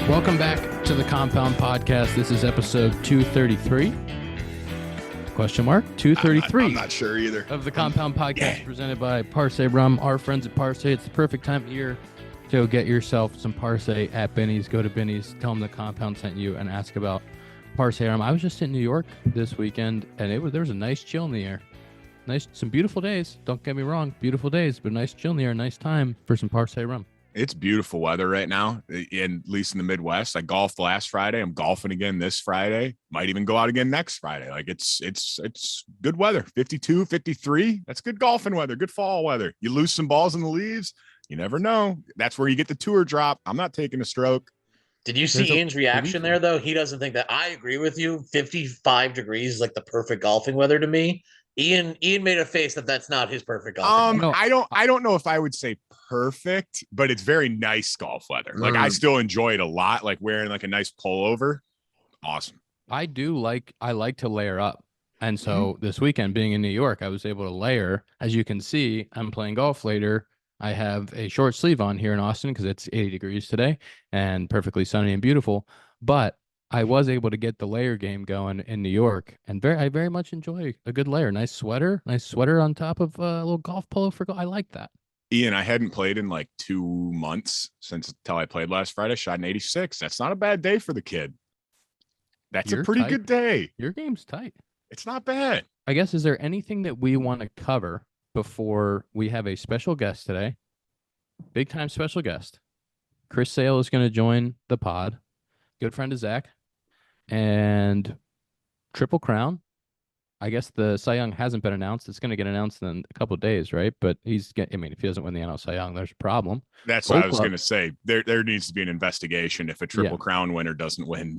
Welcome back to the Compound Podcast. This is episode 233. Question mark? 233. I'm not sure either. Of the Compound Podcast presented by Parse Rum. Our friends at Parse. It's the perfect time of year to get yourself some Parse at Benny's. Go to Benny's, tell them the Compound sent you, and ask about Parse Rum. I was just in New York this weekend, and there was a nice chill in the air. Some beautiful days. Don't get me wrong, beautiful days, but nice chill in the air, nice time for some Parse Rum. It's beautiful weather right now, at least in the Midwest. I golfed last Friday. I'm golfing again this Friday. Might even go out again next Friday. Like it's good weather. 52, 53. That's good golfing weather, good fall weather. You lose some balls in the leaves. You never know. That's where you get the tour drop. I'm not taking a stroke. Did you see Ian's reaction there, though? He doesn't think that. I agree with you. 55 degrees is like the perfect golfing weather to me. Ian made a face that's not his perfect golfing weather. I don't know if I would say perfect, but it's very nice golf weather. Like I still enjoy it a lot, like wearing like a nice pullover. Awesome. I like to layer up. And so this weekend being in New York, I was able to layer. As you can see, I'm playing golf later. I have a short sleeve on here in Austin because it's 80 degrees today and perfectly sunny and beautiful. But I was able to get the layer game going in New York, and I very much enjoy a good layer. Nice sweater on top of a little golf polo for golf. I like that. Ian, I hadn't played in like 2 months until I played last Friday. Shot an 86. That's not a bad day for the kid. That's a pretty good day. Your game's tight. It's not bad. I guess, is there anything that we want to cover before we have a special guest today? Big time special guest. Chris Sale is going to join the pod. Good friend of Zack. And Triple Crown. I guess the Cy Young hasn't been announced. It's going to get announced in a couple of days, right? But if he doesn't win the NL Cy Young, there's a problem. That's what I was going to say. There needs to be an investigation if a Triple Crown winner doesnn't win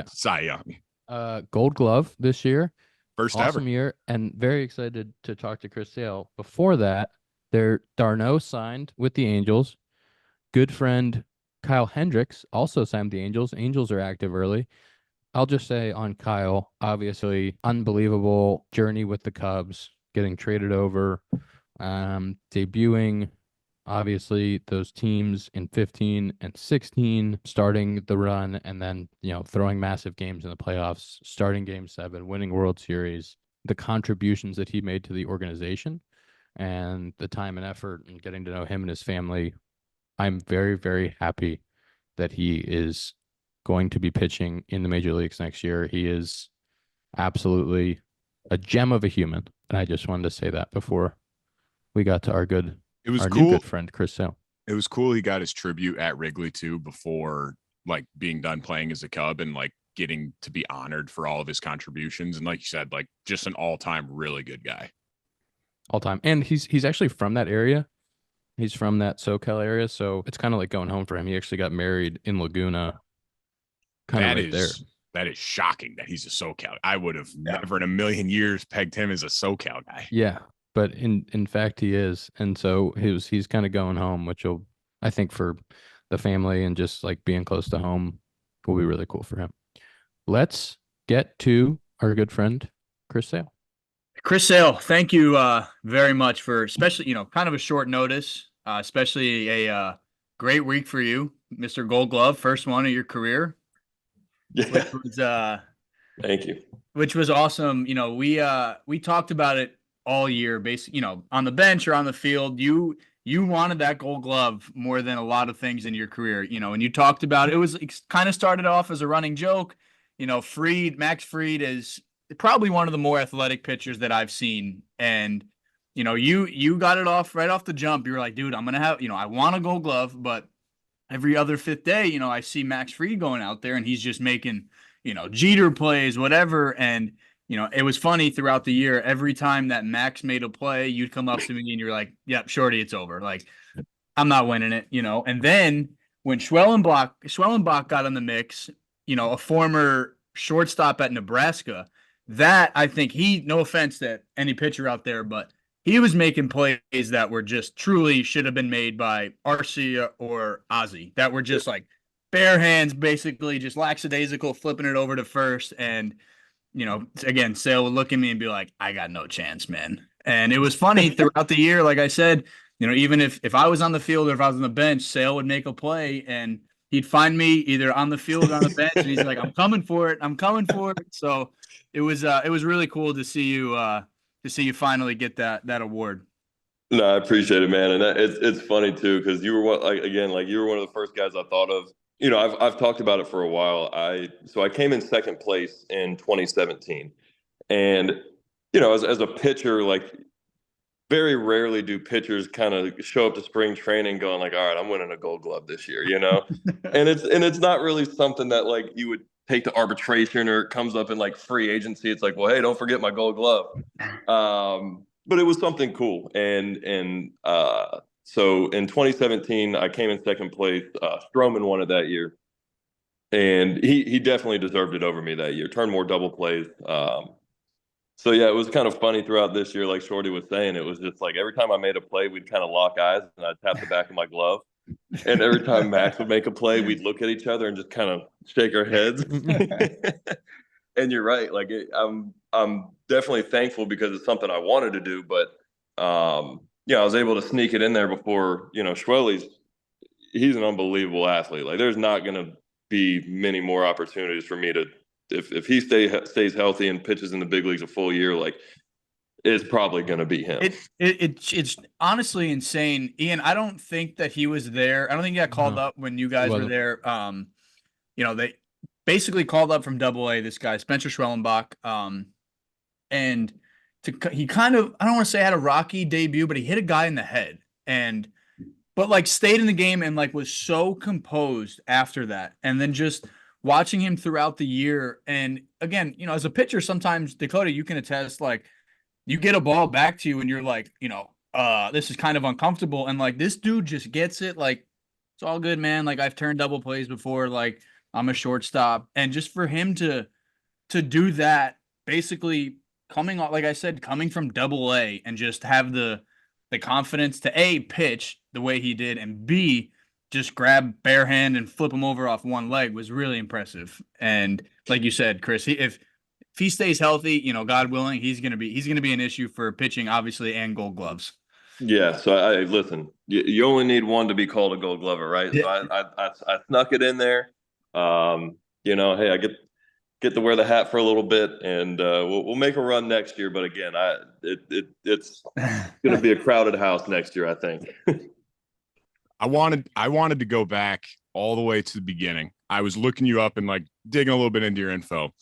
Cy Young. Gold Glove this year. First awesome ever. Year, and very excited to talk to Chris Sale. Before that, Darno signed with the Angels. Good friend Kyle Hendricks also signed with the Angels. Angels are active early. I'll just say on Kyle, obviously, unbelievable journey with the Cubs, getting traded over, debuting, obviously, those teams in 15 and 16, starting the run, and then, throwing massive games in the playoffs, starting Game 7, winning World Series, the contributions that he made to the organization, and the time and effort and getting to know him and his family. I'm very, very happy that he is going to be pitching in the major leagues next year. He is absolutely a gem of a human. And I just wanted to say that before we got to our new good friend, Chris Sale. It was cool. He got his tribute at Wrigley too, before like being done playing as a Cub and like getting to be honored for all of his contributions. And like you said, like just an all-time really good guy. All time. And he's actually from that area. He's from that SoCal area. So it's kind of like going home for him. He actually got married in Laguna. That is shocking that he's a SoCal. I would have never in a million years pegged him as a SoCal guy. Yeah, but in fact he is, and so he's kind of going home, which will, I think, for the family and just like being close to home, will be really cool for him. Let's get to our good friend Chris Sale. Chris Sale, thank you very much for, especially kind of a short notice, especially a great week for you, Mr. Gold Glove, first one of your career. Which was thank you. Which was awesome. We talked about it all year, basically, on the bench or on the field. You wanted that Gold Glove more than a lot of things in your career, and you talked about it. It was kind of started off as a running joke. Max Fried is probably one of the more athletic pitchers that I've seen. And, you got it off right off the jump. You were like, dude, I'm going to have, I want a Gold Glove, but every other fifth day, I see Max Fried going out there and he's just making, Jeter plays, whatever. And, it was funny throughout the year. Every time that Max made a play, you'd come up to me and you're like, yep, shorty, it's over. Like, I'm not winning it, And then when Schwellenbach got in the mix, a former shortstop at Nebraska, that I think no offense to any pitcher out there, but he was making plays that were just truly should have been made by Arcia or Ozzie, that were just like bare hands, basically just lackadaisical, flipping it over to first. And, again, Sale would look at me and be like, I got no chance, man. And it was funny throughout the year. Like I said, even if I was on the field or if I was on the bench, Sale would make a play and he'd find me either on the field or on the bench, and he's like, "I'm coming for it. I'm coming for it." So it was really cool to see you finally get that award. No, I appreciate it, man. And it's funny too, because you were you were one of the first guys I thought of. You know, I've talked about it for a while. I came in second place in 2017, and you know, as a pitcher, like very rarely do pitchers kind of show up to spring training going like, all right, I'm winning a Gold Glove this year, you know, and it's not really something that like you would take to arbitration or it comes up in like free agency. It's like, well, hey, don't forget my Gold Glove. But it was something cool. So in 2017, I came in second place. Stroman won it that year. And he definitely deserved it over me that year. Turned more double plays. So, yeah, it was kind of funny throughout this year, like Shorty was saying. It was just like every time I made a play, we'd kind of lock eyes and I'd tap the back of my glove. And every time Max would make a play, we'd look at each other and just kind of shake our heads. And you're right. Like I'm definitely thankful because it's something I wanted to do, but yeah, I was able to sneak it in there before, you know, he's an unbelievable athlete. Like there's not going to be many more opportunities for me to, if he stays healthy and pitches in the big leagues a full year, like it's probably going to be him. It's honestly insane. Ian, I don't think that he was there. I don't think he got called up when you guys were there. You know, they basically called up from Double-A this guy, Spencer Schwellenbach. And he kind of, I don't want to say had a rocky debut, but he hit a guy in the head but like stayed in the game and like was so composed after that. And then just watching him throughout the year. And again, you know, as a pitcher, sometimes Dakota, you can attest, like you get a ball back to you and you're like, you know, this is kind of uncomfortable. And like, this dude just gets it. Like, it's all good, man. Like I've turned double plays before. Like I'm a shortstop. And just for him to do that, basically coming off, like I said, coming from Double-A and just have the confidence to A, pitch the way he did, and B, just grab bare hand and flip him over off one leg was really impressive. And like you said, Chris, if he stays healthy, you know, God willing, he's gonna be an issue for pitching, obviously, and Gold Gloves. Yeah. So I listen. You only need one to be called a Gold Glover, right? Yeah. So I snuck it in there. You know, hey, I get to wear the hat for a little bit, and we'll make a run next year. But again, it's going to be a crowded house next year, I think. I wanted to go back all the way to the beginning. I was looking you up and like digging a little bit into your info.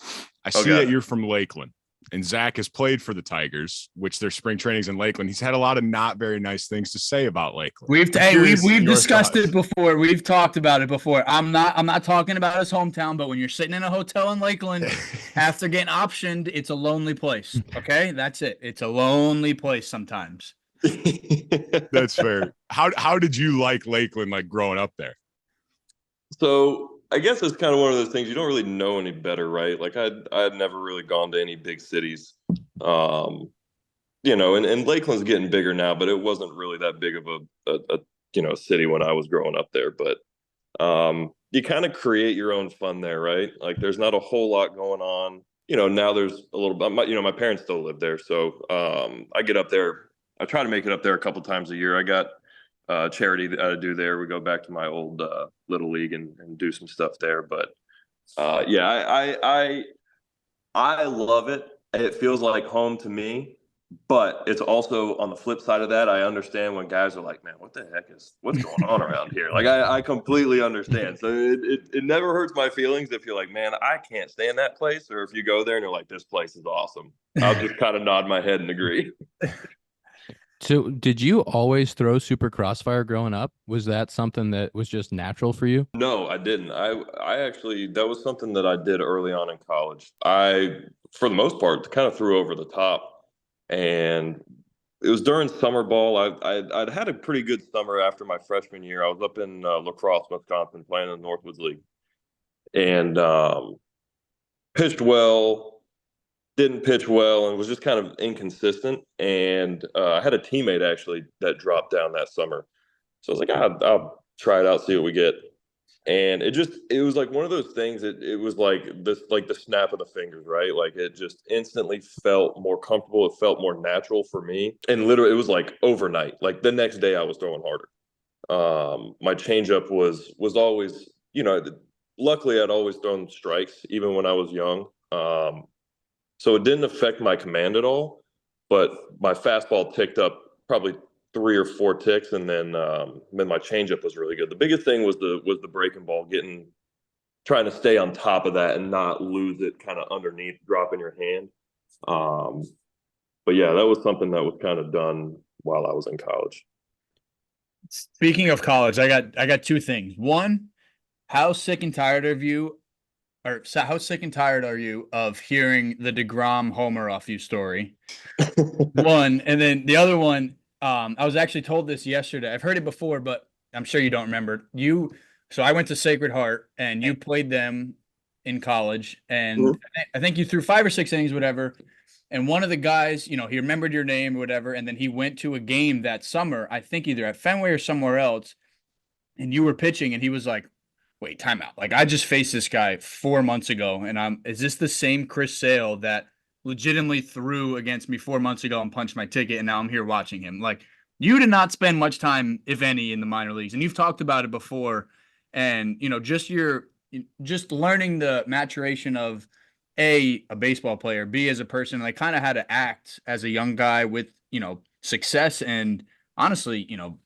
I see that you're from Lakeland, and Zack has played for the Tigers, which their spring training's in Lakeland. He's had a lot of not very nice things to say about Lakeland. We've discussed it before. We've talked about it before. I'm not talking about his hometown, but when you're sitting in a hotel in Lakeland after getting optioned, it's a lonely place. Okay, that's it. It's a lonely place sometimes. That's fair. How did you like Lakeland, like growing up there? So I guess it's kind of one of those things you don't really know any better, right? Like I had never really gone to any big cities, you know, and Lakeland's getting bigger now, but it wasn't really that big of a you know, city when I was growing up there. But you kind of create your own fun there, right? Like there's not a whole lot going on. You know, now there's a little bit. You know, my parents still live there, so I get up there. I try to make it up there a couple times a year. I got charity that I do there. We go back to my old little league and do some stuff there. But yeah, I love it. It feels like home to me. But it's also on the flip side of that, I understand when guys are like, man, what's going on around here? Like I completely understand. So it never hurts my feelings if you're like, man, I can't stand that place. Or if you go there and you're like, this place is awesome. I'll just kind of nod my head and agree. So did you always throw Super Crossfire growing up? Was that something that was just natural for you? No, I didn't. I actually, that was something that I did early on in college. I, for the most part, kind of threw over the top. And it was during summer ball. I'd had a pretty good summer after my freshman year. I was up in La Crosse, Wisconsin, playing in the Northwoods League. And pitched well. Didn't pitch well and was just kind of inconsistent. And I had a teammate actually that dropped down that summer. So I was like, I'll try it out, see what we get. And it was like one of those things that it was like this, like the snap of the fingers, right? Like it just instantly felt more comfortable. It felt more natural for me. And literally it was like overnight. Like the next day I was throwing harder. My changeup was always luckily I'd always thrown strikes even when I was young. So it didn't affect my command at all, but my fastball ticked up probably 3 or 4 ticks, and then my changeup was really good. The biggest thing was the breaking ball, trying to stay on top of that and not lose it kind of underneath, drop in your hand. But yeah, that was something that was kind of done while I was in college. Speaking of college, I got 2 things. One, how sick and tired are you of hearing the DeGrom homer off you story? One, and then the other one, I was actually told this yesterday. I've heard it before, but I'm sure you don't remember. So I went to Sacred Heart, and you played them in college, and I think you threw 5 or 6 innings, whatever. And one of the guys, he remembered your name or whatever, and then he went to a game that summer, I think either at Fenway or somewhere else, and you were pitching, and he was like, wait, timeout. Like, I just faced this guy 4 months ago, and is this the same Chris Sale that legitimately threw against me 4 months ago and punched my ticket, and now I'm here watching him? Like, you did not spend much time, if any, in the minor leagues, and you've talked about it before, and, just learning the maturation of a baseball player, B, as a person, like kind of how to act as a young guy with, success. And honestly, you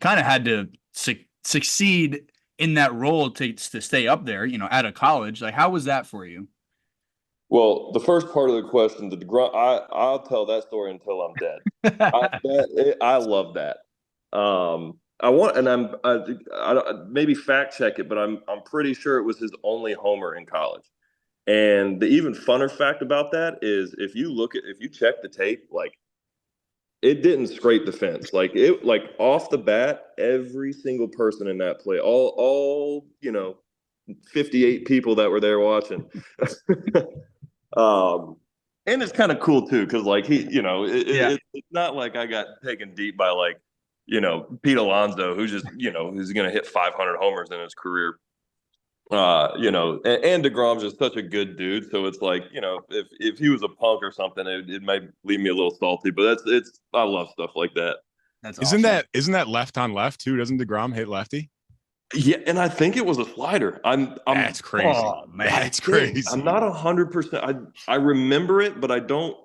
kind of had to succeed in that role to stay up there, out of college. Like, how was that for you? Well, the first part of the question, I'll tell that story until I'm dead. I love that. I maybe fact check it, but I'm pretty sure it was his only homer in college. And the even funner fact about that is if you check the tape, like, it didn't scrape the fence. Like, off the bat, every single person in that play, all 58 people that were there watching. And it's kind of cool too, because like it's not like I got taken deep by like, Pete Alonso, who's just, who's going to hit 500 homers in his career. And DeGrom's just such a good dude. So it's like, if he was a punk or something, it might leave me a little salty, but I love stuff like that. That's isn't awesome. Isn't that left on left too? Doesn't DeGrom hit lefty? Yeah. And I think it was a slider. That's crazy. Oh, man. That's crazy. I'm not 100%. I remember it, but I don't.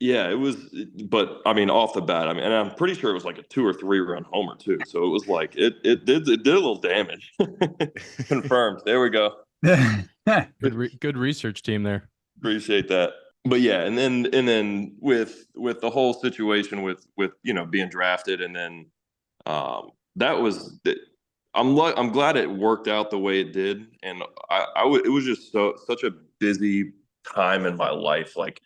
Yeah, it was, but I mean, off the bat, and I'm pretty sure it was like a 2 or 3 run homer too. So it was like it did a little damage. Confirmed. There we go. Good research team there. Appreciate that. But yeah, and then with the whole situation with being drafted, and then that was I'm glad it worked out the way it did, and it was just such a busy time in my life, like.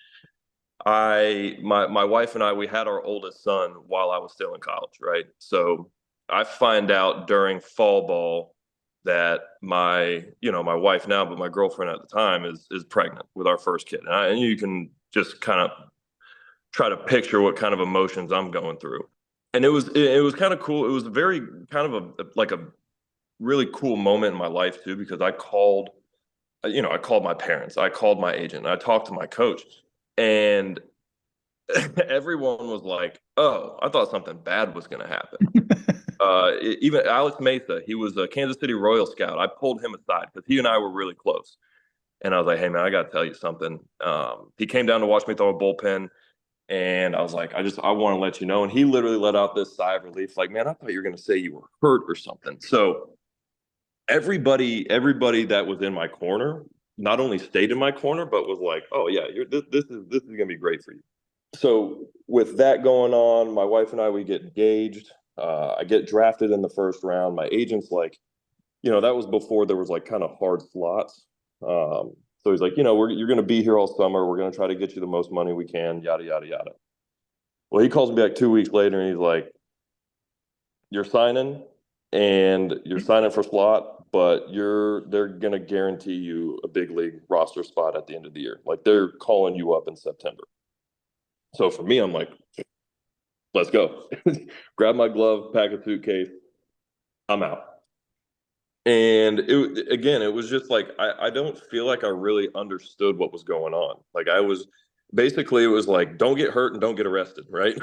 My wife and I, we had our oldest son while I was still in college, right? So I find out during fall ball that my wife now, but my girlfriend at the time is pregnant with our first kid. And you can just kind of try to picture what kind of emotions I'm going through. And it was kind of cool. It was very kind of a really cool moment in my life too, because I called my parents, I called my agent, I talked to my coach. And everyone was like, oh, I thought something bad was going to happen. Even Alex Mesa, he was a Kansas City Royal Scout. I pulled him aside because he and I were really close. And I was like, hey, man, I got to tell you something. He came down to watch me throw a bullpen. And I was like, I want to let you know. And he literally let out this sigh of relief, like, man, I thought you were going to say you were hurt or something. So everybody that was in my corner not only stayed in my corner, but was like, oh yeah, this is going to be great for you. So with that going on, my wife and I, we get engaged. I get drafted in the first round. My agent's like, that was before there was like kind of hard slots. So he's like, you're going to be here all summer. We're going to try to get you the most money we can, yada, yada, yada. Well, he calls me back 2 weeks later and he's like, you're signing for slot, but they're going to guarantee you a big league roster spot at the end of the year. Like, they're calling you up in September. So for me, I'm like, let's go. Grab my glove, pack a suitcase. I'm out. And it was just like, I don't feel like I really understood what was going on. Like, it was like, don't get hurt and don't get arrested, right?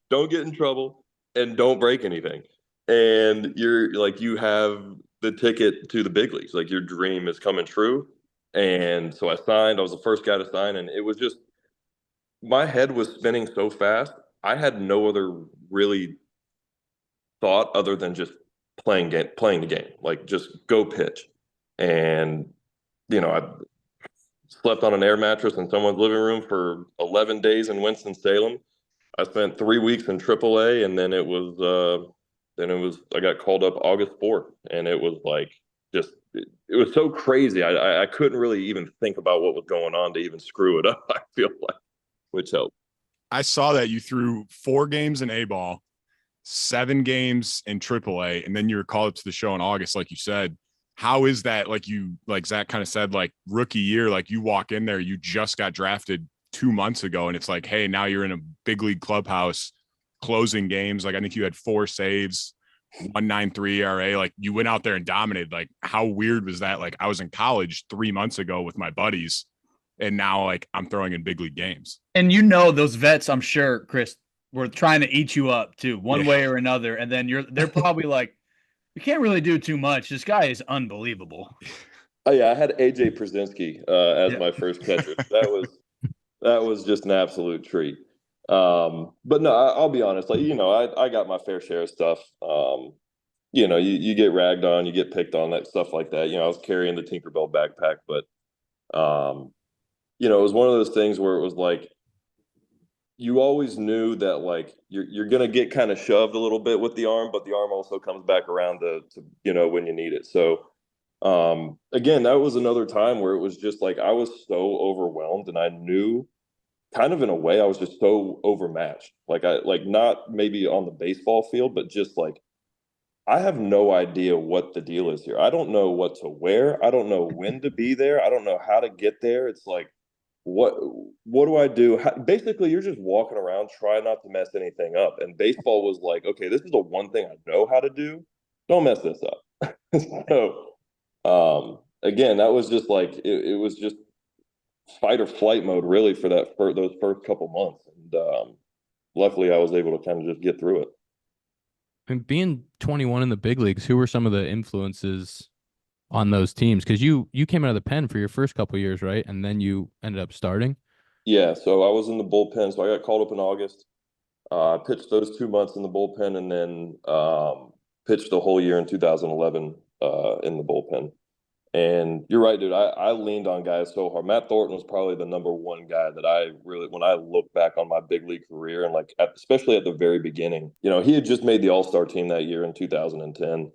Don't get in trouble and don't break anything. and you're like, you have the ticket to the big leagues. Like, your dream is coming true. And so I signed. I was the first guy to sign, and it was just, my head was spinning so fast. I had no other really thought other than just playing the game. Like, just go pitch. And I slept on an air mattress in someone's living room for 11 days in Winston-Salem. I spent 3 weeks in AAA, and then I got called up August 4th, and it was like, it was so crazy. I couldn't really even think about what was going on to even screw it up. I feel like, which helped. I saw that you threw 4 games in A-ball, 7 games in AAA, and then you were called up to the show in August, like you said. How is that? Like Zach kind of said, like, rookie year, like, you walk in there, you just got drafted 2 months ago, and it's like, hey, now you're in a big league clubhouse closing games. Like, I think you had 4 saves, 1.93 ERA. Like, you went out there and dominated. Like, how weird was that? Like, I was in college 3 months ago with my buddies, and now, like, I'm throwing in big league games. And those vets, I'm sure, Chris, were trying to eat you up too, one way or another. And then they're probably like, you can't really do too much. This guy is unbelievable. Oh yeah, I had AJ Przinsky as my first catcher. That was just an absolute treat. But no, I'll be honest. Like, I got my fair share of stuff. You get ragged on, you get picked on, that stuff like that. I was carrying the Tinkerbell backpack, but it was one of those things where it was like, you always knew that, like, you're gonna get kind of shoved a little bit with the arm, but the arm also comes back around to when you need it. So again, that was another time where it was just like, I was so overwhelmed, and I knew, kind of in a way, I was just so overmatched. Like, not maybe on the baseball field, but just like, I have no idea what the deal is here. I don't know what to wear. I don't know when to be there. I don't know how to get there. It's like, what do I do? Basically, you're just walking around trying not to mess anything up. And baseball was like, okay, this is the one thing I know how to do. Don't mess this up. So again, that was just like, it was just fight or flight mode, really, for those first couple months. And luckily, I was able to kind of just get through it. And being 21 in the big leagues, who were some of the influences on those teams? Because you came out of the pen for your first couple of years, right? And then you ended up starting. Yeah, so I was in the bullpen. So I got called up in August. I pitched those 2 months in the bullpen, and then pitched the whole year in 2011 in the bullpen. And you're right, dude. I leaned on guys so hard. Matt Thornton was probably the number one guy that I really, when I look back on my big league career, and like, especially at the very beginning, he had just made the All-Star team that year in 2010,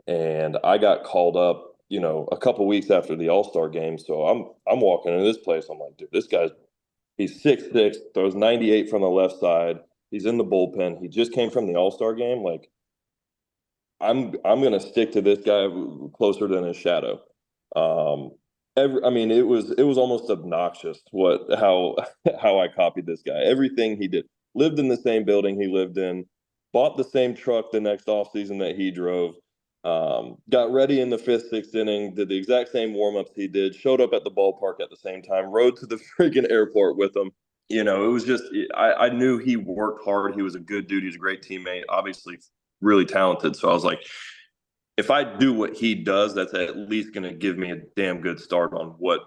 and I got called up, a couple weeks after the All-Star game. So I'm walking into this place. I'm like, dude, this guy's, he's 6'6", throws 98 from the left side. He's in the bullpen. He just came from the All-Star game. Like, I'm gonna stick to this guy closer than his shadow. It was almost obnoxious how I copied this guy. Everything he did. Lived in the same building he lived in, bought the same truck the next offseason that he drove, got ready in the 5th, 6th inning, did the exact same warm-ups he did, showed up at the ballpark at the same time, rode to the freaking airport with him. It was just, I knew he worked hard. He was a good dude. He was a great teammate, obviously really talented. So I was like, if I do what he does, that's at least going to give me a damn good start on what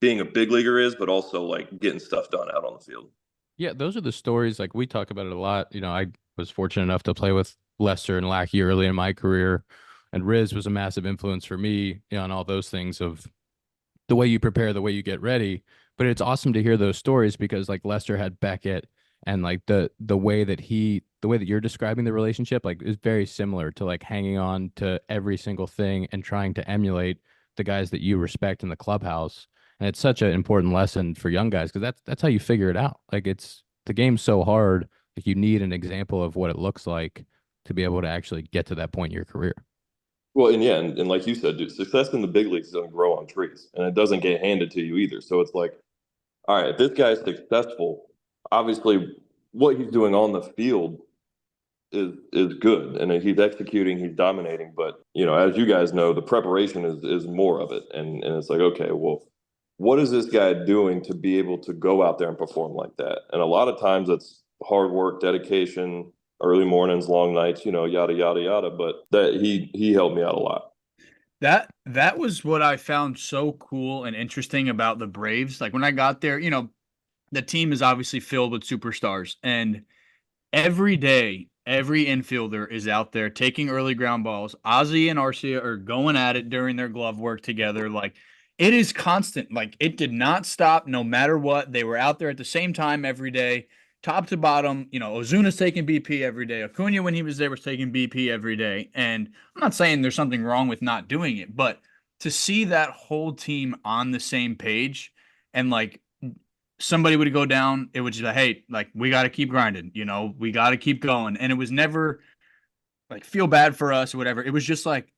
being a big leaguer is, but also like getting stuff done out on the field. Yeah, those are the stories. Like, we talk about it a lot. I was fortunate enough to play with Lester and Lackey early in my career, and Riz was a massive influence for me, on all those things of the way you prepare, the way you get ready. But it's awesome to hear those stories, because like Lester had Beckett, and like the way that you're describing the relationship, like, is very similar to like hanging on to every single thing and trying to emulate the guys that you respect in the clubhouse. And it's such an important lesson for young guys, because that's how you figure it out. Like, the game's so hard. Like, you need an example of what it looks like to be able to actually get to that point in your career. Well, and like you said, dude, success in the big leagues doesn't grow on trees, and it doesn't get handed to you either. So it's like, all right, if this guy's successful, obviously what he's doing on the field is good, and he's executing, he's dominating. But as you guys know, the preparation is more of it, and it's like, okay, well, what is this guy doing to be able to go out there and perform like that? And a lot of times it's hard work, dedication, early mornings, long nights, yada, yada, yada. But that he helped me out a lot. That was what I found so cool and interesting about the Braves. Like when I got there, the team is obviously filled with superstars, and every day, every infielder is out there taking early ground balls. Ozzy and Arcia are going at it during their glove work together. Like it is constant. Like it did not stop no matter what. They were out there at the same time every day, top to bottom. Ozuna's taking BP every day. Acuna, when he was there, was taking BP every day. And I'm not saying there's something wrong with not doing it, but to see that whole team on the same page and like somebody would go down, it would just be like, hey, like we got to keep grinding, we got to keep going. And it was never like feel bad for us or whatever. It was just like,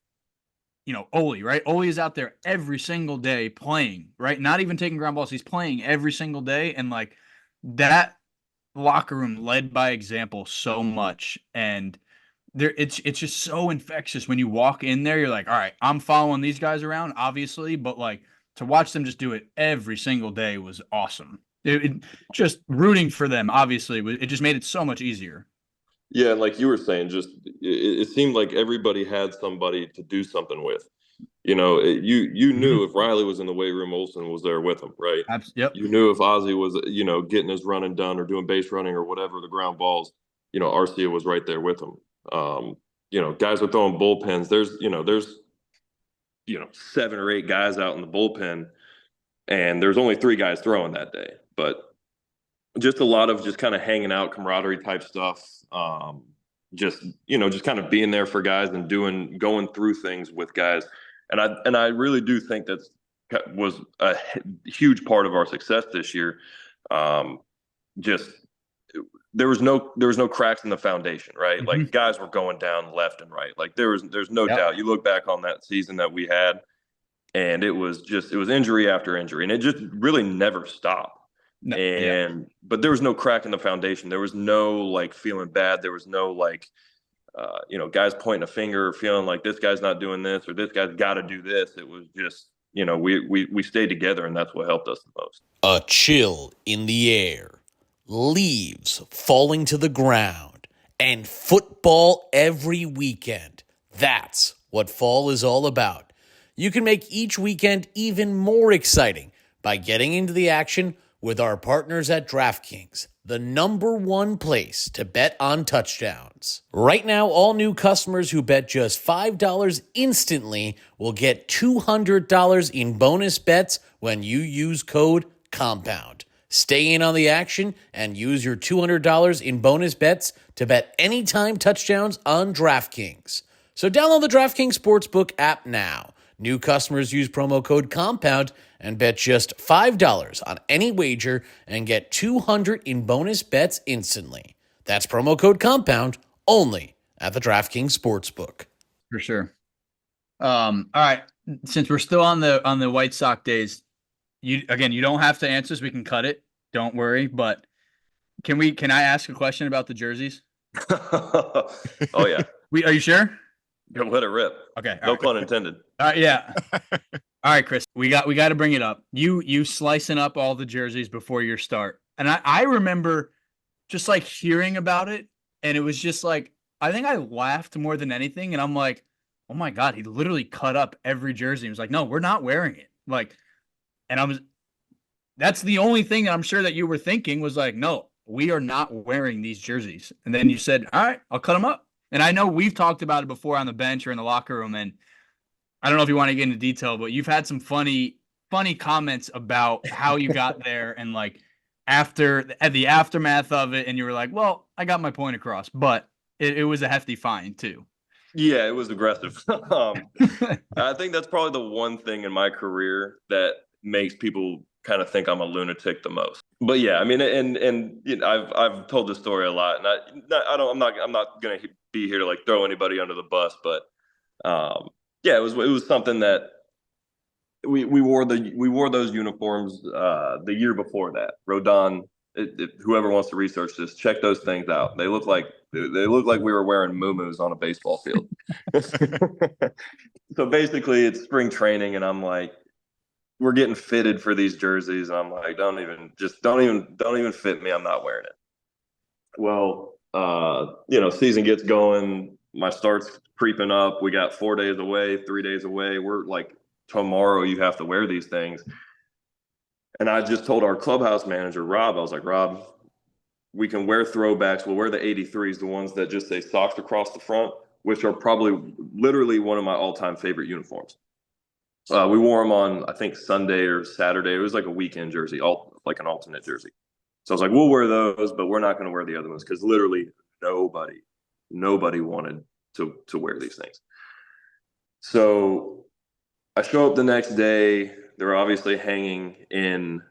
Oli, right? Oli is out there every single day playing, right? Not even taking ground balls. He's playing every single day. And like that locker room led by example so much. And it's just so infectious when you walk in there. You're like, all right, I'm following these guys around, obviously, but like to watch them just do it every single day was awesome. It just rooting for them, obviously, it just made it so much easier. Yeah, and like you were saying, just it seemed like everybody had somebody to do something with. You knew if Riley was in the weight room, Olsen was there with him, right? Yep. You knew if Ozzy was, getting his running done or doing base running or whatever, the ground balls, Arcia was right there with him. Guys were throwing bullpens. There's 7 or 8 guys out in the bullpen, and there's only 3 guys throwing that day. But just a lot of just kind of hanging out, camaraderie type stuff. Just kind of being there for guys and going through things with guys. And I really do think that was a huge part of our success this year. Just there was no cracks in the foundation, right? Mm-hmm. Like guys were going down left and right. Like there's no doubt. You look back on that season that we had, and it was injury after injury, and it just really never stopped. But there was no crack in the foundation. There was no like feeling bad. There was no like, guys pointing a finger, feeling like this guy's not doing this or this guy's got to do this. It was just, we stayed together, and that's what helped us the most. A chill in the air, leaves falling to the ground, and football every weekend. That's what fall is all about. You can make each weekend even more exciting by getting into the action with our partners at DraftKings, the #1 place to bet on touchdowns. Right now, all new customers who bet just $5 instantly will get $200 in bonus bets when you use code COMPOUND. Stay in on the action and use your $200 in bonus bets to bet anytime touchdowns on DraftKings. So download the DraftKings Sportsbook app now. New customers use promo code COMPOUND and bet just $5 on any wager and get $200 in bonus bets instantly. That's promo code COMPOUND only at the DraftKings Sportsbook. For sure. All right. Since we're still on the White Sox days, you don't have to answer this. We can cut it. Don't worry. But can I ask a question about the jerseys? Oh yeah. Are you sure? Go let it rip. Okay. No pun intended. All right. Yeah. All right, Chris, we got to bring it up. You slicing up all the jerseys before your start. And I remember just like hearing about it, and it was just like, I think I laughed more than anything. And I'm like, oh my God, he literally cut up every jersey. He was like, no, we're not wearing it. Like, and that's the only thing that I'm sure that you were thinking was like, no, we are not wearing these jerseys. And then you said, all right, I'll cut them up. And I know we've talked about it before on the bench or in the locker room, and I don't know if you want to get into detail, but you've had some funny comments about how you got there and like at the aftermath of it, and you were like, well, I got my point across, but it was a hefty fine too. Yeah, it was aggressive. I think that's probably the one thing in my career that makes people kind of think I'm a lunatic the most. But yeah, I mean, and I've told this story a lot, and I'm not going to be here to like throw anybody under the bus, but yeah, it was something that we wore those uniforms the year before that. Rodon, whoever wants to research this, check those things out. They look like we were wearing muumuus on a baseball field. So basically, it's spring training, and I'm like, we're getting fitted for these jerseys, and I'm like, don't even fit me. I'm not wearing it. Well, season gets going, my start's creeping up. We got 4 days away, 3 days away. We're like, tomorrow you have to wear these things. And I just told our clubhouse manager, Rob, I was like, Rob, we can wear throwbacks. We'll wear the 83s, the ones that just say socks across the front, which are probably literally one of my all-time favorite uniforms. We wore them on, I think, Sunday or Saturday. It was like a weekend jersey, like an alternate jersey. So I was like, we'll wear those, but we're not going to wear the other ones because literally nobody wanted to wear these things. So I show up the next day. They're obviously hanging in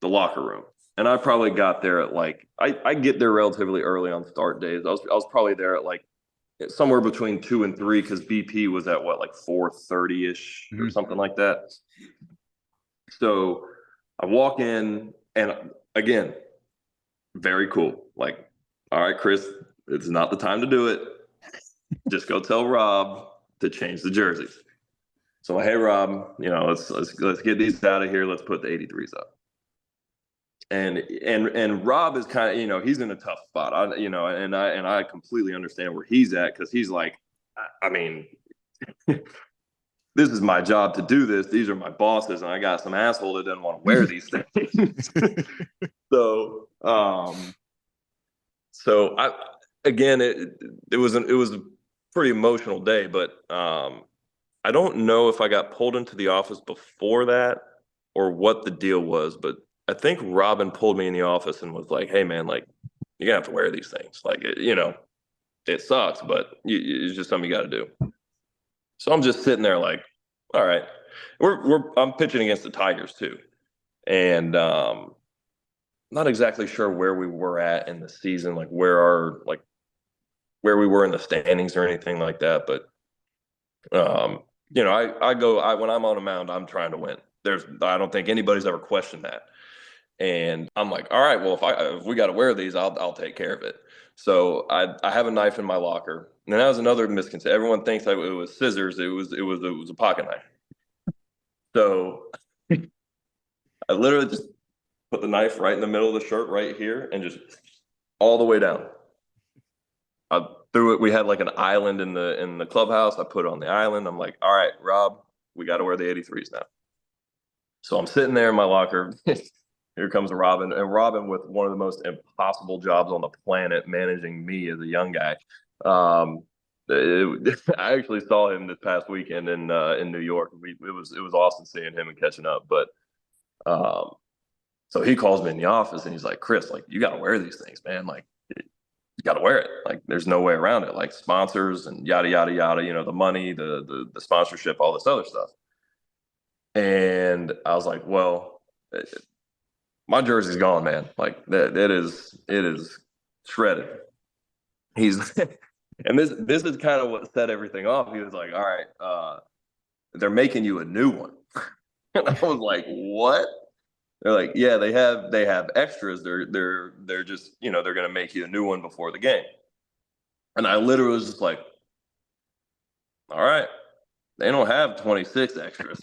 the locker room. And I probably got there at like, I get there relatively early on start days. I was probably there at like somewhere between 2 and 3 because BP was at what, like 4:30-ish or something like that. So I walk in and again, very cool. Like, all right, Chris, it's not the time to do it. Just go tell Rob to change the jerseys. So, hey, Rob, let's get these out of here. Let's put the 83s up. And Rob is kind of, he's in a tough spot. I completely understand where he's at because he's like, I mean, this is my job to do this. These are my bosses, and I got some asshole that doesn't want to wear these things. So it was a pretty emotional day, but I don't know if I got pulled into the office before that or what the deal was, but I think Robin pulled me in the office and was like, hey man, like you're gonna have to wear these things. Like, it sucks, but it's just something you got to do. So I'm just sitting there like, all right, I'm pitching against the Tigers too. And, not exactly sure where we were at in the season, like where we were in the standings or anything like that. But, when I'm on a mound, I'm trying to win. I don't think anybody's ever questioned that. And I'm like, all right, well, if we got to wear these, I'll take care of it. So I have a knife in my locker, and that was another misconception. Everyone thinks that it was scissors. It was a pocket knife. So I literally just put the knife right in the middle of the shirt right here and just all the way down. I threw it. We had like an island in the clubhouse. I put it on the island. I'm like, all right, Rob, we got to wear the 83s now. So I'm sitting there in my locker. Here comes Robin, and Robin with one of the most impossible jobs on the planet, managing me as a young guy. I actually saw him this past weekend in New York. It was awesome seeing him and catching up. But so he calls me in the office and he's like, Chris, like you got to wear these things, man. Like you got to wear it. Like there's no way around it. Like sponsors and yada yada yada. The money, the sponsorship, all this other stuff. And I was like, well, my jersey's gone, man. Like it is shredded. And this is kind of what set everything off. He was like, all right, they're making you a new one. And I was like, what? They're like, yeah, they have extras. They're just, they're going to make you a new one before the game. And I literally was just like, all right, they don't have 26 extras.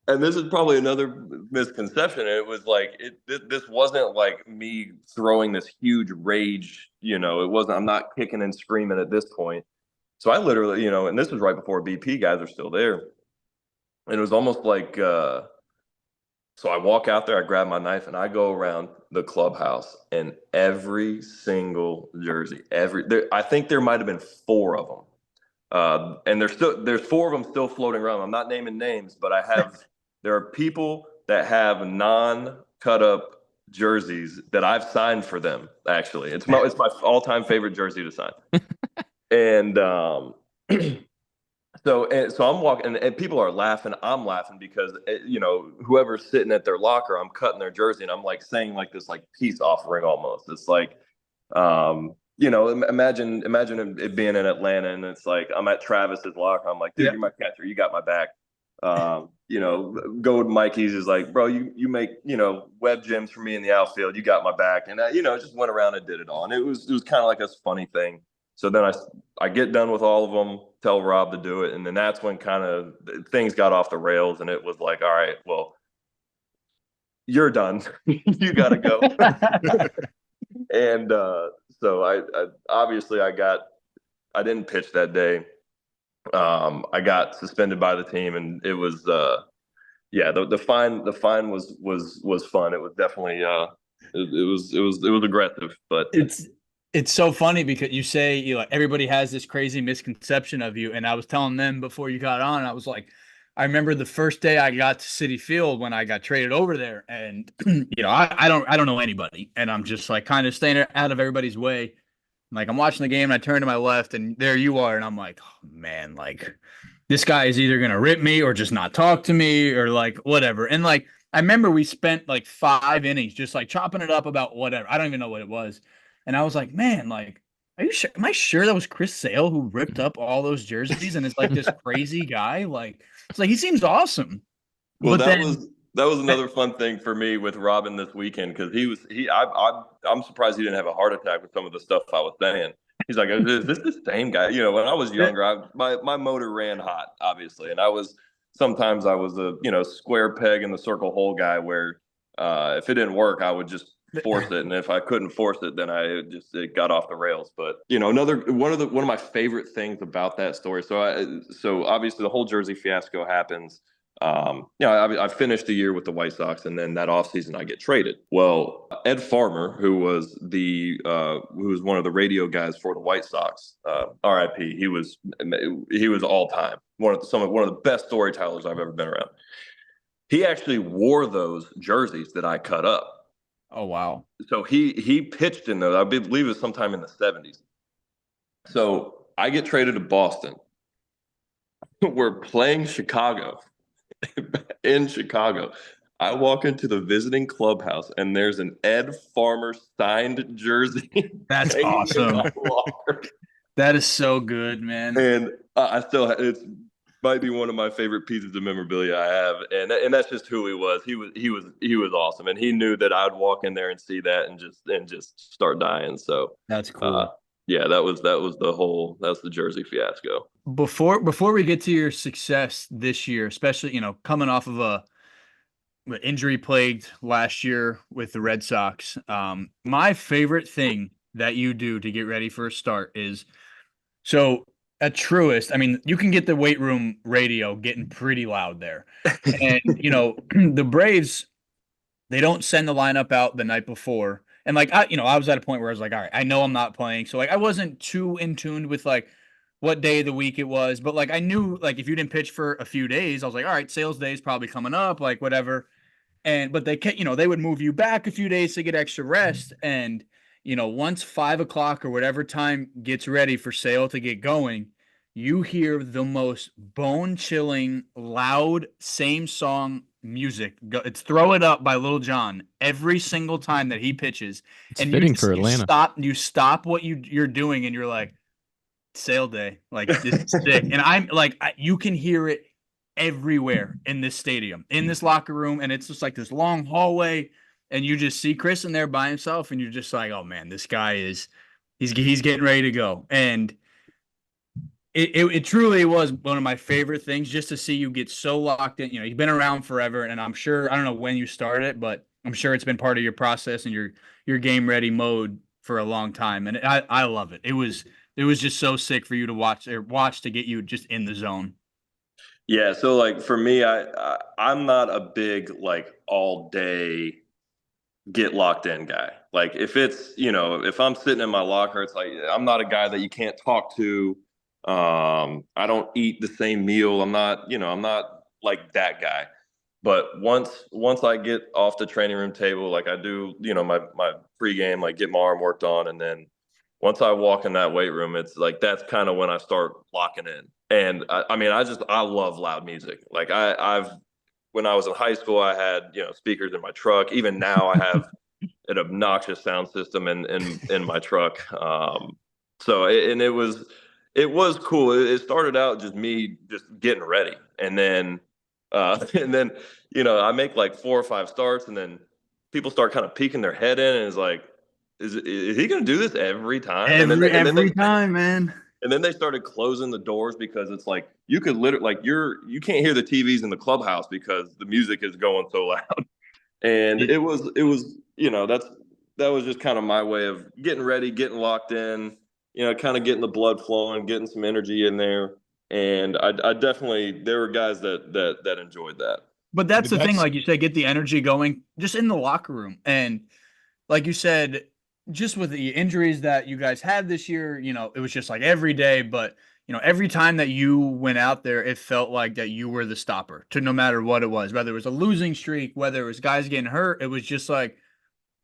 And this is probably another misconception. It was like, this wasn't like me throwing this huge rage, it wasn't, I'm not kicking and screaming at this point. So I literally, and this was right before BP guys are still there. And it was almost like, so I walk out there, I grab my knife and I go around the clubhouse and every single jersey, I think there might've been 4 of them. And there's 4 of them still floating around. I'm not naming names, but there are people that have non-cut up jerseys that I've signed for them. Actually, it's my all-time favorite jersey to sign. And so I'm walking, and people are laughing. I'm laughing because whoever's sitting at their locker, I'm cutting their jersey, and I'm like saying like this like peace offering almost. It's like, imagine it being in Atlanta, and it's like I'm at Travis's locker. I'm like, dude, You're my catcher. You got my back. Go to Mekkes is like, bro, you make, web gems for me in the outfield. You got my back. And I, just went around and did it all. And it was kind of like a funny thing. So then I get done with all of them, tell Rob to do it. And then that's when kind of things got off the rails and it was like, all right, well, you're done. You got to go. And so I obviously I didn't pitch that day. I got suspended by the team, and it was the fine was fun. It was definitely it was aggressive, but It's so funny because you say, you know, everybody has this crazy misconception of you. And I was telling them before you got on, I was like, I remember the first day I got to Citi Field when I got traded over there. And, you know, I don't know anybody. And I'm just like kind of staying out of everybody's way. Like I'm watching the game and I turn to my left and there you are. And I'm like, oh, man, like this guy is either going to rip me or just not talk to me or like whatever. And like, I remember we spent like 5 innings just like chopping it up about whatever. I don't even know what it was. And I was like, man, like, are you sure? Am I sure that was Chris Sale who ripped up all those jerseys and is like this crazy guy? Like, it's like he seems awesome. well, But that was another fun thing for me with Robin this weekend because I'm surprised he didn't have a heart attack with some of the stuff I was saying. He's like, is this the same guy? You know, when I was younger, my motor ran hot, obviously, and I was a square peg in the circle hole guy where if it didn't work, I would just force it, and if I couldn't force it, then it got off the rails. But you know, one of my favorite things about that story. So obviously the whole jersey fiasco happens. I finished the year with the White Sox, and then that offseason I get traded. Well, Ed Farmer, who was one of the radio guys for the White Sox, RIP, he was all time one of the best storytellers I've ever been around. He actually wore those jerseys that I cut up. oh wow. So he pitched in those. I believe it was sometime in the 70s. So I get traded to Boston. We're playing Chicago. In Chicago, I walk into the visiting clubhouse and there's an Ed Farmer signed jersey. That's awesome. That is so good, man. And I still it might be one of my favorite pieces of memorabilia I have, and that's just who he was. He was awesome, and he knew that I'd walk in there and see that and just start dying. So that's cool. Yeah, that's the jersey fiasco. Before we get to your success this year, especially, you know, coming off of a injury plagued last year with the Red Sox, my favorite thing that you do to get ready for a start is so at Truist, I mean, you can get the weight room radio getting pretty loud there. And, you know, the Braves, they don't send the lineup out the night before. And like, I was at a point where I was like, all right, I know I'm not playing. So like, I wasn't too in tune with like what day of the week it was, but like, I knew like if you didn't pitch for a few days, I was like, all right, sales day is probably coming up, like whatever. But they can't, they would move you back a few days to get extra rest. And, once 5 o'clock or whatever time gets ready for Sale to get going, you hear the most bone chilling, loud, same song music. It's Throw It Up by Lil Jon every single time that he pitches. It's and fitting for Atlanta. You stop what you're doing and you're like, Sale day. Like, this is sick. And I'm like, you can hear it everywhere in this stadium, in this locker room. And it's just like this long hallway. And you just see Chris in there by himself. And you're just like, oh man, this guy he's getting ready to go. And it truly was one of my favorite things just to see you get so locked in. You've been around forever, and I'm sure, I don't know when you started, but I'm sure it's been part of your process and your game ready mode for a long time. And I love it. It was just so sick for you to watch to get you just in the zone. Yeah. So like for me, I'm not a big like all day get locked in guy. Like if it's, if I'm sitting in my locker, it's like, I'm not a guy that you can't talk to. I don't eat the same meal. I'm not like that guy. But once I get off the training room table, like I do, my pregame, like get my arm worked on. And then once I walk in that weight room, it's like, that's kind of when I start locking in. And I love loud music. Like when I was in high school, I had, speakers in my truck. Even now I have an obnoxious sound system in my truck. It was cool. It started out just me just getting ready. And then I make like 4 or 5 starts, and then people start kind of peeking their head in, and it's like, is he going to do this every time? Every time, man. And then they started closing the doors because it's like, you could literally, like you can't hear the TVs in the clubhouse because the music is going so loud. And it was, just kind of my way of getting ready, getting locked in, kind of getting the blood flowing, getting some energy in there. And I definitely, there were guys that enjoyed that. But that's the thing, like you said, get the energy going just in the locker room. And like you said, just with the injuries that you guys had this year, it was just like every day. But, every time that you went out there, it felt like that you were the stopper to no matter what it was, whether it was a losing streak, whether it was guys getting hurt. It was just like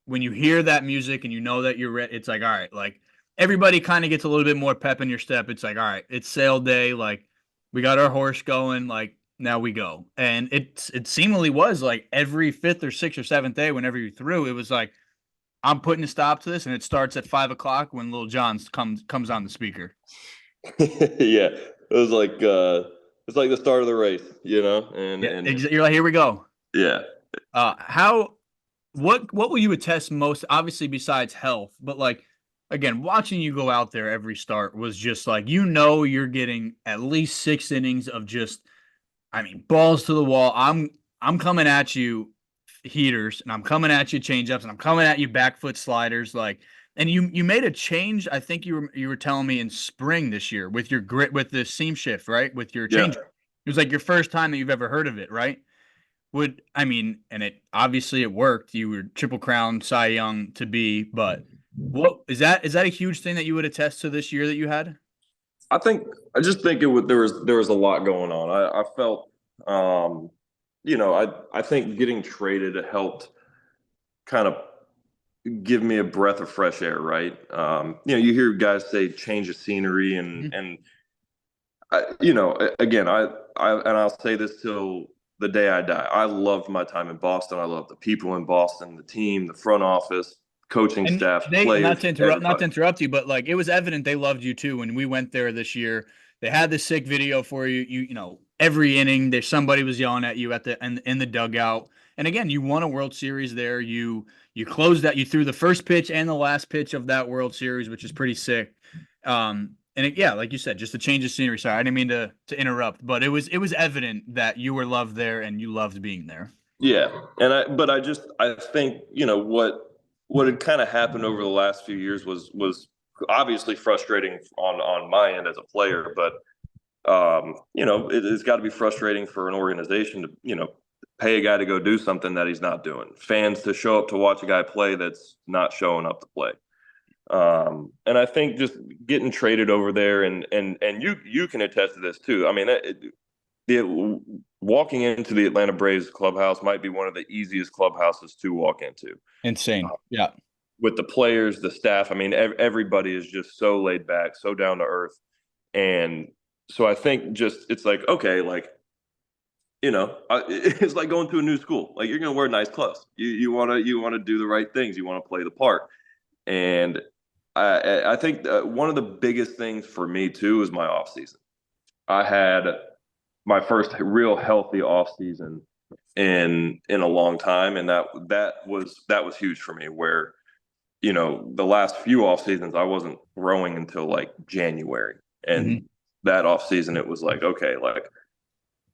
when you hear that music and you know that you're ready, it's like, all right, like everybody kind of gets a little bit more pep in your step. It's like, all right, it's sale day. Like we got our horse going. Like now we go. And it seemingly was like every fifth or sixth or seventh day, whenever you threw, it was like, I'm putting a stop to this, and it starts at 5 o'clock when Lil Jon comes on the speaker. Yeah, it was like it's like the start of the race, and you're like, here we go. Yeah. What will you attest most? Obviously, besides health, but like again, watching you go out there every start was just like you're getting at least 6 innings of just, balls to the wall. I'm coming at you. Heaters, and I'm coming at you changeups, and I'm coming at you back foot sliders, and you made a change. I think you were telling me in spring this year with your grit, with the seam shift, right? With your change. It was like your first time that you've ever heard of it, right? And it obviously it worked. You were Triple Crown Cy Young to be, but what is that a huge thing that you would attest to this year that you had? I just think there was a lot going on. I felt I think getting traded helped kind of give me a breath of fresh air, right? You hear guys say change of scenery and again, I'll say this till the day I die. I loved my time in Boston. I loved the people in Boston, the team, the front office, coaching staff, players. Not to interrupt you, but like it was evident they loved you too when we went there this year. They had this sick video for you. Every inning somebody was yelling at you in the dugout. And again, you won a World Series there. You closed that. You threw the first pitch and the last pitch of that World Series, which is pretty sick. Like you said, just a change of scenery. Sorry, I didn't mean to interrupt, but it was evident that you were loved there and you loved being there. Yeah, and I think what had kind of happened over the last few years was obviously frustrating on my end as a player, but it's got to be frustrating for an organization to pay a guy to go do something that he's not doing, fans to show up to watch a guy play that's not showing up to play. And I think just getting traded over there, and you can attest to this too. Walking into the Atlanta Braves clubhouse might be one of the easiest clubhouses to walk into. Insane. Yeah. With the players, the staff, everybody is just so laid back, so down to earth. And so I think it's like, okay, like, it's like going to a new school. Like you're going to wear nice clothes. You want to do the right things. You want to play the part. And I think one of the biggest things for me too is my off season. I had my first real healthy off season in a long time, and that was huge for me. Where the last few off seasons I wasn't throwing until like January, and that off season it was like, okay, like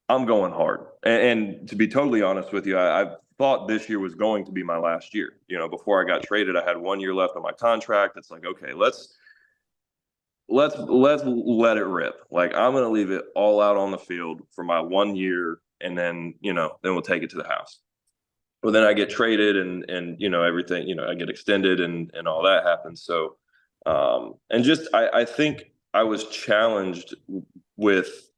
I'm going hard. And to be totally honest with you, I thought this year was going to be my last year. Before I got traded, I had 1 year left on my contract. It's like, okay, let's let it rip. Like I'm going to leave it all out on the field for my 1 year, and then we'll take it to the house. Well, then I get traded and everything, I get extended and all that happens. So, I think I was challenged with,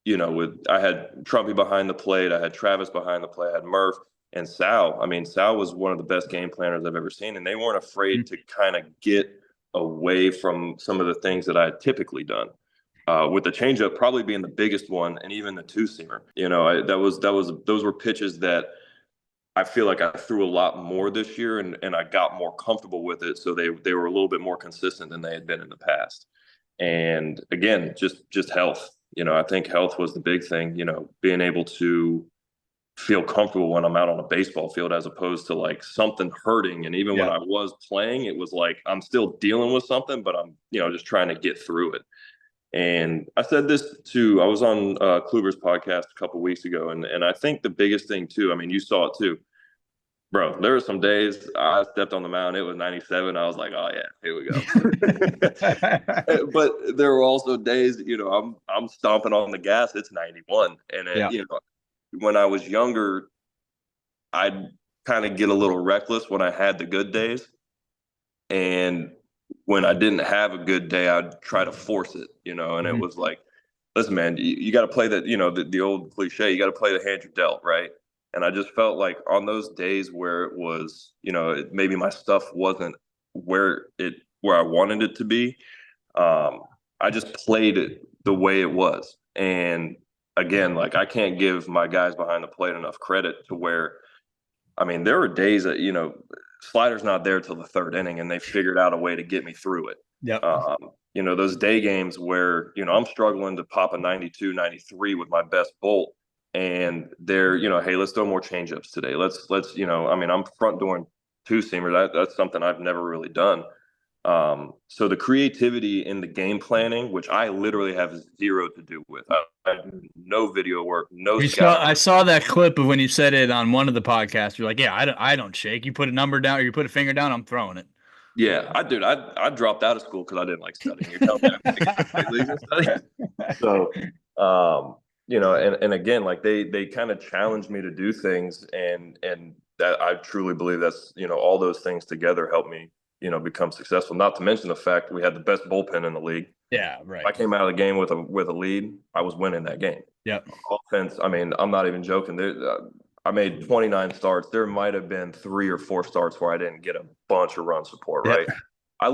I had Trumpy behind the plate. I had Travis behind the plate. I had Murph and Sal. Sal was one of the best game planners I've ever seen. And they weren't afraid to kind of get away from some of the things that I had typically done. With the changeup probably being the biggest one, and even the two-seamer. Those were pitches that I feel like I threw a lot more this year, and I got more comfortable with it. So they were a little bit more consistent than they had been in the past. And again, just health. I think health was the big thing, being able to feel comfortable when I'm out on a baseball field, as opposed to like something hurting. And even when I was playing, it was like, I'm still dealing with something, but I'm, just trying to get through it. And I said this I was on Kluber's podcast a couple of weeks ago. And I think the biggest thing too, you saw it too. Bro, there were some days I stepped on the mound. It was 97. I was like, "Oh yeah, here we go." But there were also days, I'm stomping on the gas. It's 91, and Yeah. when I was younger, I'd kind of get a little reckless when I had the good days, and when I didn't have a good day, I'd try to force it, And it was like, listen, man, you got to play that, the old cliche. You got to play the hand you're dealt, right? And I just felt like on those days where it was, maybe my stuff wasn't where I wanted it to be. I just played it the way it was. And again, like I can't give my guys behind the plate enough credit to where, I mean, there were days that, slider's not there till the third inning and they figured out a way to get me through it. Yep. Those day games where, I'm struggling to pop a 92, 93 with my best bolt. And they're, hey, let's throw more changeups today. Let's, I'm front doing two-seamer. That's something I've never really done. So the creativity in the game planning, which I literally have zero to do with. I do no video work, no scouting. I saw that clip of when you said it on one of the podcasts. You're like, yeah, I don't shake. You put a number down or you put a finger down, I'm throwing it. Yeah, I dropped out of school because I didn't like studying. You're telling me I leave and study? So, and again, like they kind of challenged me to do things, and that I truly believe that's all those things together helped me become successful. Not to mention the fact we had the best bullpen in the league. Yeah, right. If I came out of the game with a lead, I was winning that game. Yeah. Offense, I mean, I'm not even joking. I made 29 starts. There might have been 3 or 4 starts where I didn't get a bunch of run support, right? I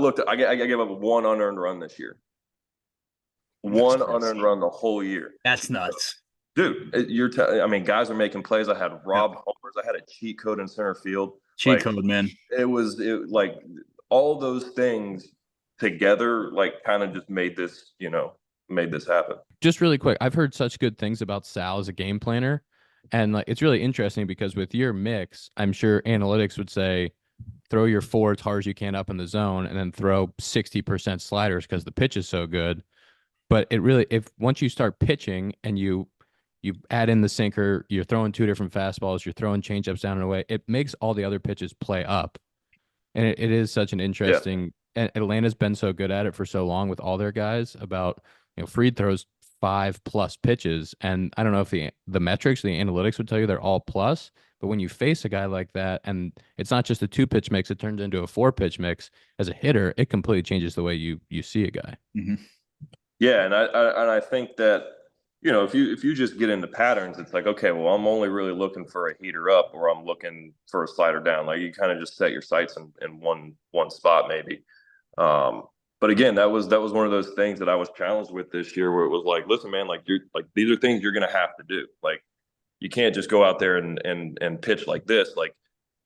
gave up one unearned run this year. One unearned run the whole year. That's nuts. Dude, guys are making plays. I had Rob homers. I had a cheat code in center field. Cheat code, man. It like all those things together, like kind of just made this happen. Just really quick, I've heard such good things about Sal as a game planner. And like it's really interesting because with your mix, I'm sure analytics would say throw your 4 as hard as you can up in the zone and then throw 60% sliders because the pitch is so good. But it really, if once you start pitching and you add in the sinker, you're throwing 2 different fastballs, you're throwing changeups down and away, it makes all the other pitches play up. And it is such an interesting, and Atlanta's been so good at it for so long with all their guys about, Fried throws 5+ pitches. And I don't know if the metrics, the analytics would tell you they're all plus, but when you face a guy like that, and it's not just a 2-pitch mix, it turns into a 4-pitch mix as a hitter, it completely changes the way you see a guy. Mm-hmm. Yeah. And I think that, if you just get into patterns, it's like, okay, well, I'm only really looking for a heater up or I'm looking for a slider down. Like you kind of just set your sights in one spot maybe. But again, that was one of those things that I was challenged with this year where it was like, listen, man, like these are things you're going to have to do. Like you can't just go out there and pitch like this. Like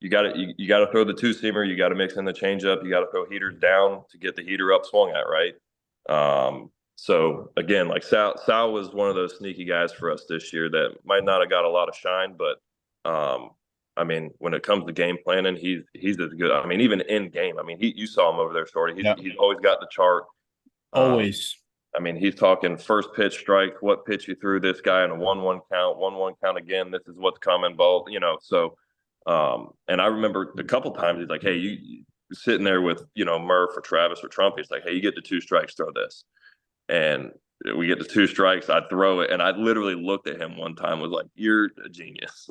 you got to throw the 2-seamer. You got to mix in the changeup. You got to throw heaters down to get the heater up swung at, right? So again, like Sal was one of those sneaky guys for us this year that might not have got a lot of shine, but when it comes to game planning, he's as good. I mean, even in game, you saw him over there, Shorty. He's always got the chart. Always. He's talking first pitch strike, what pitch you threw this guy in a 1-1 count, 1-1 count again. This is what's coming, ball. So, and I remember a couple times he's like, hey, you sitting there with Murph or Travis or Trump. He's like, hey, you get the 2 strikes, throw this. And we get the 2 strikes, I throw it, and I literally looked at him one time, was like, "You're a genius."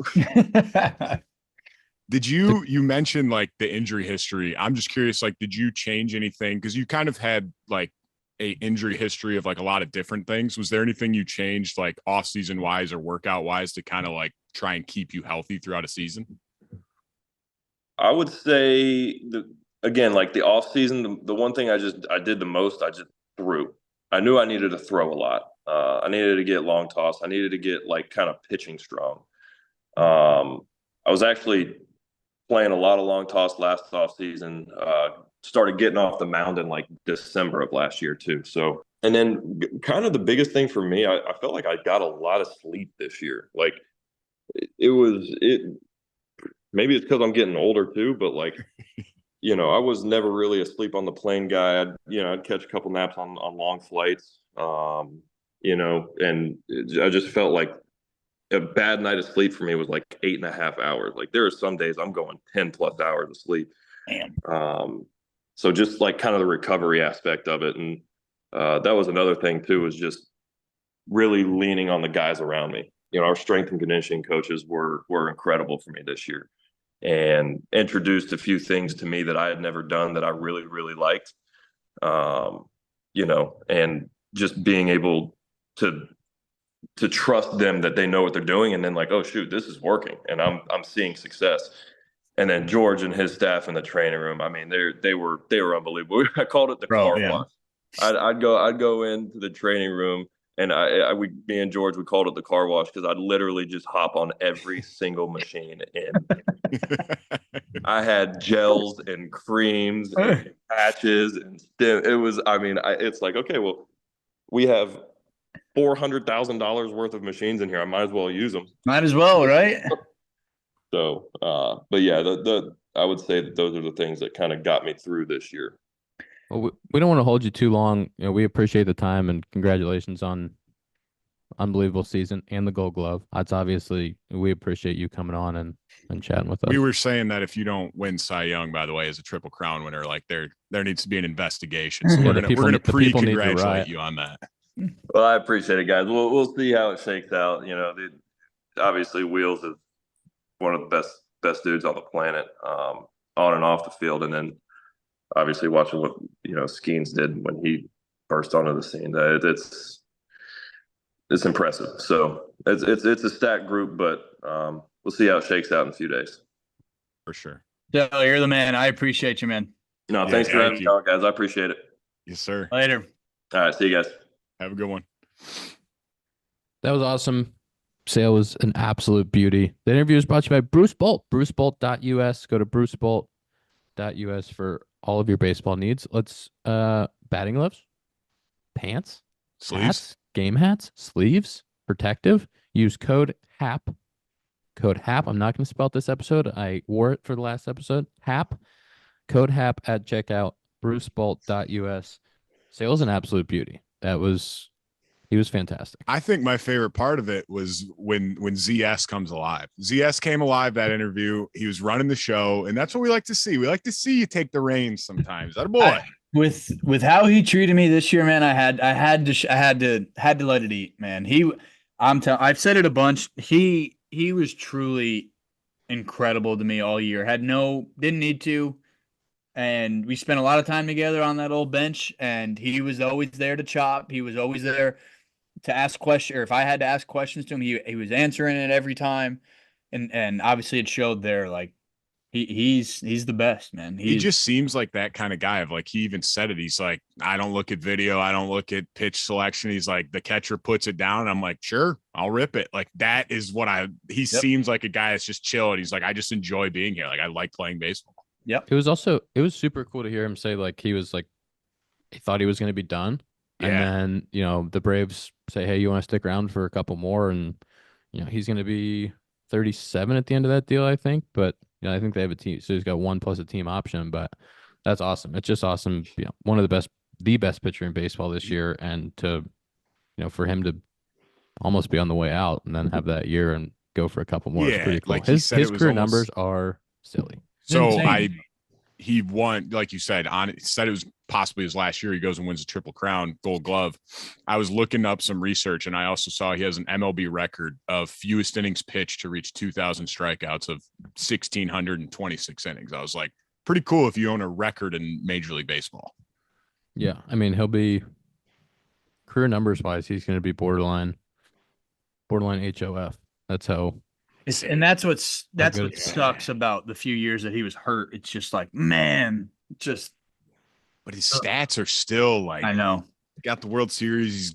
Did you mentioned like the injury history? I'm just curious, like, did you change anything? Because you kind of had like a injury history of like a lot of different things. Was there anything you changed like off season wise or workout wise to kind of like try and keep you healthy throughout a season? I would say like the off season, the one thing I did the most, I just threw. I knew I needed to throw a lot. I needed to get long toss. I needed to get like kind of pitching strong. I was actually playing a lot of long toss last off season. Started getting off the mound in like December of last year too. So, and then kind of the biggest thing for me, I felt like I got a lot of sleep this year. Like maybe it's because I'm getting older too, but like, I was never really asleep on the plane guy. I'd catch a couple naps on long flights, and I just felt like a bad night of sleep for me was like 8.5 hours. Like there are some days I'm going 10 plus hours of sleep. Man. So just like kind of the recovery aspect of it. And that was another thing too, was just really leaning on the guys around me. You know, our strength and conditioning coaches were incredible for me this year and introduced a few things to me that I had never done that I really, really liked. You know, and just being able to trust them that they know what they're doing, and then like, oh shoot, this is working, and I'm seeing success. And then George and his staff in the training room, I mean, they were unbelievable. I called it the car wash. I'd go into the training room, and me and George, we called it the car wash because I'd literally just hop on every single machine, and I had gels and creams and patches and it was, I mean, it's like, okay, well, we have $400,000 worth of machines in here. I might as well use them. Might as well, right? So, but yeah, I would say that those are the things that kind of got me through this year. Well, we don't want to hold you too long. You know, we appreciate the time and congratulations on unbelievable season and the Gold Glove. That's obviously, we appreciate you coming on and chatting with us. We were saying that if you don't win Cy Young, by the way, as a Triple Crown winner, like there needs to be an investigation. So we're gonna pre-congratulate you on that. Well, I appreciate it, guys. We'll see how it shakes out. You know, obviously Wheels is one of the best dudes on the planet, on and off the field, and then obviously watching what Skeens did when he burst onto the scene. It's impressive. So it's a stacked group, but we'll see how it shakes out in a few days. For sure. So you're the man. I appreciate you, man. No, thanks for having me on, guys. I appreciate it. Yes, sir. Later. All right, see you guys. Have a good one. That was awesome. Sale was an absolute beauty. The interview is brought to you by Bruce Bolt, brucebolt.us. Go to brucebolt.us for all of your baseball needs. Let's batting gloves, pants, Sleeves, hats, game hats, sleeves, protective. Use code HAP. Code HAP. I'm not going to spell it this episode. I wore it for the last episode. HAP. Code HAP at checkout. brucebolt.us. Sale's an absolute beauty. He was fantastic. I think my favorite part of it was when ZS comes alive. ZS came alive that interview. He was running the show, and that's what we like to see. We like to see you take the reins sometimes. That boy. With how he treated me this year, man, I had to let it eat, man. I've said it a bunch. He was truly incredible to me all year. Didn't need to. And we spent a lot of time together on that old bench, and he was always there to chop. He was always there to ask questions, or if I had to ask questions to him, he was answering it every time. And obviously it showed there, like he's the best, man. He just seems like that kind of guy. Of like, he even said it. He's like, I don't look at video. I don't look at pitch selection. He's like, the catcher puts it down. And I'm like, sure, I'll rip it. Like, that is what seems like a guy that's just chill. And he's like, I just enjoy being here. Like, I like playing baseball. Yep. It was super cool to hear him say, like, he thought he was going to be done. Yeah. And then, the Braves say, hey, you want to stick around for a couple more? And, he's going to be 37 at the end of that deal, I think. But, I think they have a team. So he's got 1 plus a team option. But that's awesome. It's just awesome. One of the best pitcher in baseball this year. And to, for him to almost be on the way out and then have that year and go for a couple more is pretty cool. Like his career numbers are silly. So he won, like you said, said it was possibly his last year. He goes and wins a Triple Crown, Gold Glove. I was looking up some research, and I also saw he has an MLB record of fewest innings pitched to reach 2,000 strikeouts of 1,626 innings. I was like, pretty cool if you own a record in Major League Baseball. Yeah, I mean, he'll be career numbers wise, he's going to be borderline HOF. That's how. And that's what sucks about the few years that he was hurt. It's just like, man, but his stats are still like, I know. Got the World Series. He's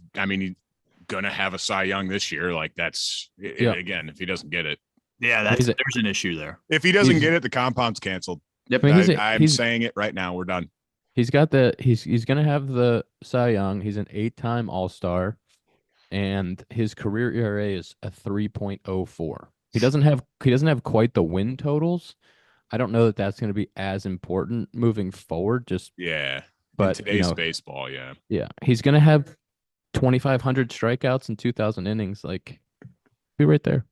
gonna have a Cy Young this year. Like, that's again, if he doesn't get it. Yeah, there's an issue there. If he doesn't get it, the compound's canceled. Yep. I'm saying it right now. We're done. He's got he's gonna have the Cy Young. He's an 8-time All-Star, and his career ERA is a 3.04. He doesn't have quite the win totals. I don't know that that's going to be as important moving forward. But in today's baseball, he's going to have 2,500 strikeouts and 2,000 innings. Like, Be right there.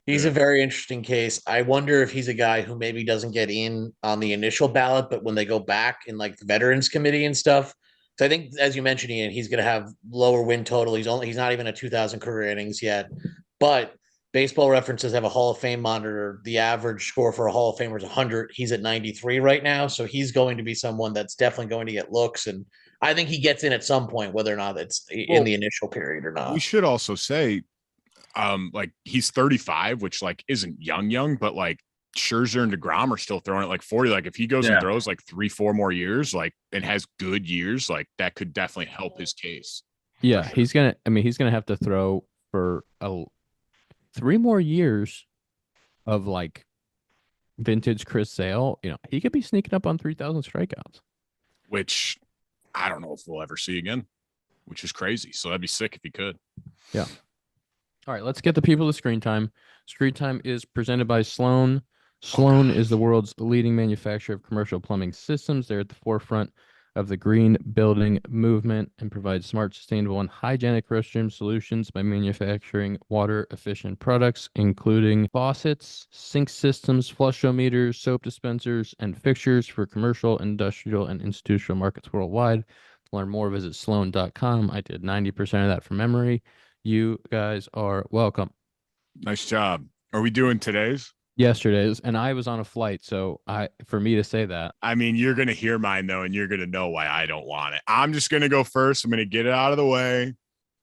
He's a very interesting case. I wonder if he's a guy who maybe doesn't get in on the initial ballot, but when they go back in like the Veterans Committee and stuff. So I think, as you mentioned, Ian, he's going to have lower win total. He's not even at 2,000 career innings yet. But Baseball References have a Hall of Fame monitor. The average score for a Hall of Famer is 100. He's at 93 right now, so he's going to be someone that's definitely going to get looks. And I think he gets in at some point, whether or not it's in the initial period or not. We should also say, like he's 35, which like isn't young, but like Scherzer and DeGrom are still throwing it like 40. Like if he goes and throws like 3-4 more years, like and has good years, like that could definitely help his case. Yeah, sure. he's gonna have to throw for 3 more years of like vintage Chris Sale. You know, he could be sneaking up on 3,000 strikeouts, which I don't know if we'll ever see again, which is crazy. So that'd be sick if he could. Yeah. All right, let's get the people to Screen Time. Screen Time is presented by Sloan. Sloan is the world's leading manufacturer of commercial plumbing systems. They're at the forefront of the green building movement and provide smart, sustainable, and hygienic restroom solutions by manufacturing water-efficient products, including faucets, sink systems, flush-o-meters, soap dispensers, and fixtures for commercial, industrial, and institutional markets worldwide. To learn more, visit sloan.com. I did 90% of that from memory. You guys are welcome. Nice job. Are we doing today's? Yesterday's, and I was on a flight, so for me to say that. I mean, you're going to hear mine, though, and you're going to know why I don't want it. I'm just going to go first. I'm going to get it out of the way.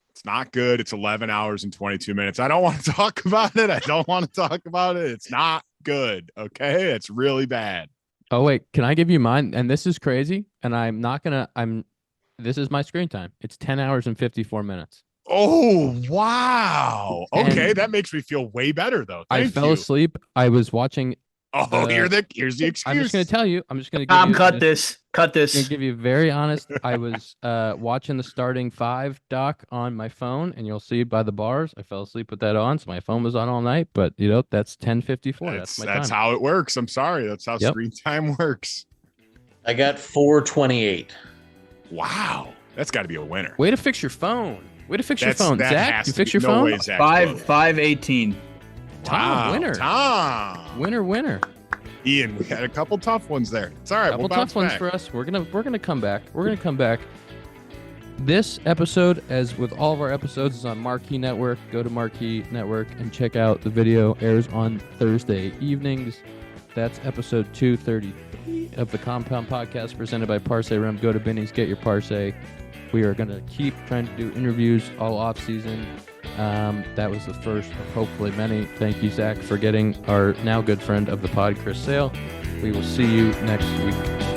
It's not good. It's 11 hours and 22 minutes. I don't want to talk about it. It's not good, okay? It's really bad. Oh, wait. Can I give you mine? And this is crazy, and I'm not going to – this is my screen time. It's 10 hours and 54 minutes. Oh, wow. Okay, And that makes me feel way better, though. I fell asleep. I was watching – here's the excuse. I'm just going to tell you. I'm just going to Tom, cut this. I'm going to give you very honest. I was watching the starting 5 doc on my phone, and you'll see by the bars, I fell asleep with that on, so my phone was on all night. But, you know, that's 10:54. That's my time. That's how it works. I'm sorry. That's how screen time works. I got 428. Wow. That's got to be a winner. Way to fix your phone. Zach, you fix your phone? 518. Tom, winner. Tom. Winner. Ian, we had a couple tough ones there. It's all right. Couple we'll tough ones for us. We're gonna come back. This episode, as with all of our episodes, is on Marquee Network. Go to Marquee Network and check out the video. Airs on Thursday evenings. That's episode 233 of the Compound Podcast presented by Parse Rum. Go to Benny's, get your Parse. We are going to keep trying to do interviews all off season. That was the first of hopefully many. Thank you, Zack, for getting our now good friend of the pod, Chris Sale. We will see you next week.